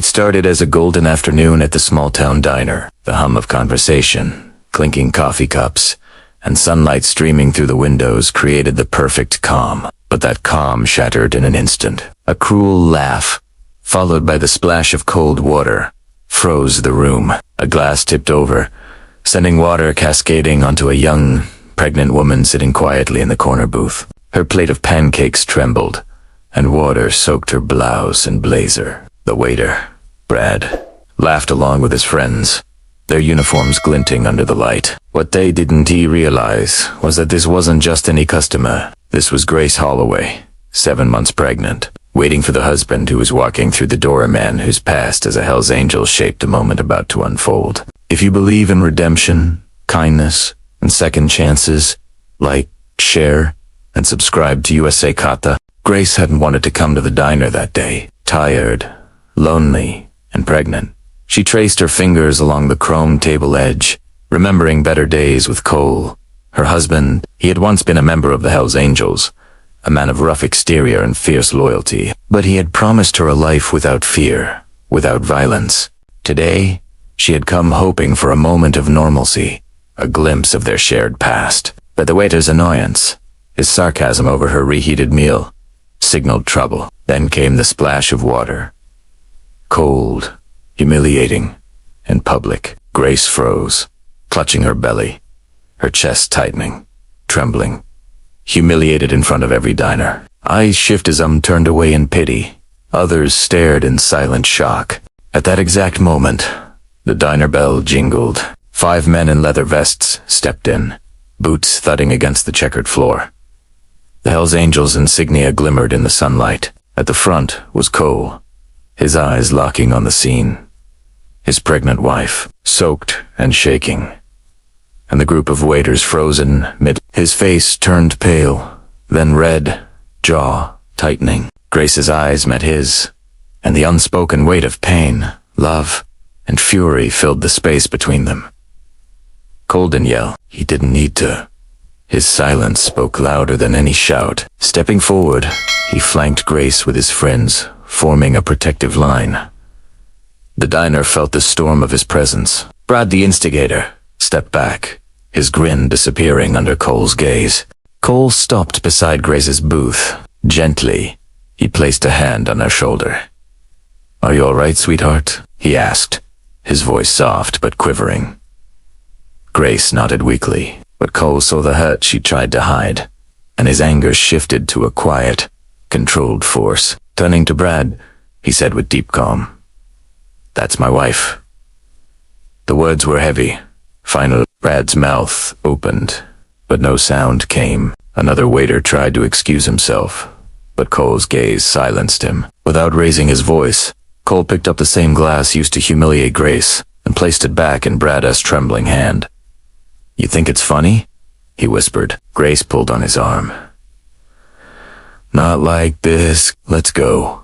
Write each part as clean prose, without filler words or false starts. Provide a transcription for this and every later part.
It started as a golden afternoon at the small-town diner, the hum of conversation, clinking coffee cups, and sunlight streaming through the windows created the perfect calm. But that calm shattered in an instant. A cruel laugh, followed by the splash of cold water, froze the room. A glass tipped over, sending water cascading onto a young, pregnant woman sitting quietly in the corner booth. Her plate of pancakes trembled, and water soaked her blouse and blazer. The waiter, Brad, laughed along with his friends, their uniforms glinting under the light. What they didn't realize was that this wasn't just any customer. This was Grace Holloway, 7 months pregnant, waiting for the husband who was walking through the door, a man whose past as a Hell's Angel shaped the moment about to unfold. If you believe in redemption, kindness, and second chances, like, share, and subscribe to USA Kata. Grace hadn't wanted to come to the diner that day. Tired, lonely, and pregnant. She traced her fingers along the chrome table edge, remembering better days with Cole. Her husband, he had once been a member of the Hells Angels, a man of rough exterior and fierce loyalty, but he had promised her a life without fear, without violence. Today, she had come hoping for a moment of normalcy, a glimpse of their shared past. But the waiter's annoyance, his sarcasm over her reheated meal, signaled trouble. Then came the splash of water. Cold, humiliating, and public. Grace froze, clutching her belly, her chest tightening, trembling, humiliated in front of every diner. Eyes shifted as some turned away in pity. Others stared in silent shock. At that exact moment, the diner bell jingled. 5 men in leather vests stepped in, boots thudding against the checkered floor. The Hells Angels insignia glimmered in the sunlight. At the front was Cole, his eyes locking on the scene. His pregnant wife, soaked and shaking, and the group of waiters frozen mid. His face turned pale, then red, jaw tightening. Grace's eyes met his, and the unspoken weight of pain, love, and fury filled the space between them. Cole didn't yell. He didn't need to. His silence spoke louder than any shout. Stepping forward, he flanked Grace with his friends, forming a protective line. The diner felt the storm of his presence. Brad, the instigator, stepped back, his grin disappearing under Cole's gaze. Cole stopped beside Grace's booth. Gently, he placed a hand on her shoulder. "Are you all right, sweetheart?" he asked, his voice soft but quivering. Grace nodded weakly, but Cole saw the hurt she tried to hide, and his anger shifted to a quiet, controlled force. Turning to Brad, he said with deep calm, "That's my wife." The words were heavy. Finally, Brad's mouth opened, but no sound came. Another waiter tried to excuse himself, but Cole's gaze silenced him. Without raising his voice, Cole picked up the same glass used to humiliate Grace and placed it back in Brad's trembling hand. "You think it's funny?" he whispered. Grace pulled on his arm. "Not like this. Let's go."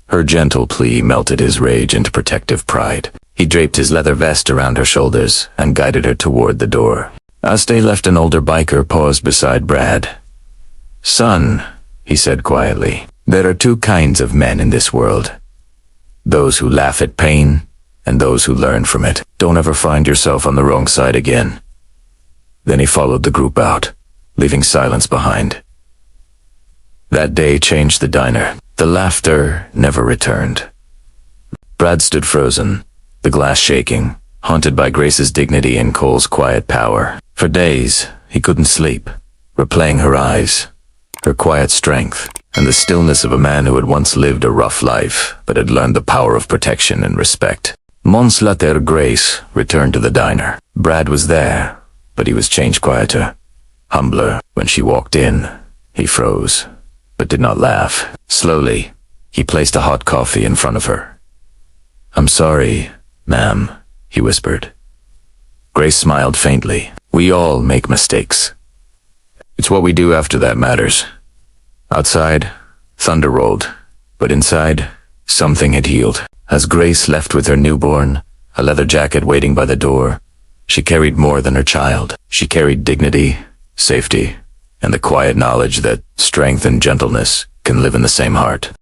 Her gentle plea melted his rage into protective pride. He draped his leather vest around her shoulders and guided her toward the door. As they left, an older biker paused beside Brad. "Son," he said quietly, "there are 2 kinds of men in this world. Those who laugh at pain, and those who learn from it. Don't ever find yourself on the wrong side again." Then he followed the group out, leaving silence behind. That day changed the diner. The laughter never returned. Brad stood frozen, the glass shaking, haunted by Grace's dignity and Cole's quiet power. For days, he couldn't sleep, replaying her eyes, her quiet strength, and the stillness of a man who had once lived a rough life, but had learned the power of protection and respect. Months later, Grace returned to the diner. Brad was there, but he was changed quieter, humbler. When she walked in, he froze, but did not laugh. Slowly, he placed a hot coffee in front of her. "I'm sorry, ma'am," he whispered. Grace smiled faintly. "We all make mistakes. It's what we do after that matters." Outside, thunder rolled, but inside, something had healed. As Grace left with her newborn, a leather jacket waiting by the door, she carried more than her child. She carried dignity, safety, and the quiet knowledge that strength and gentleness can live in the same heart.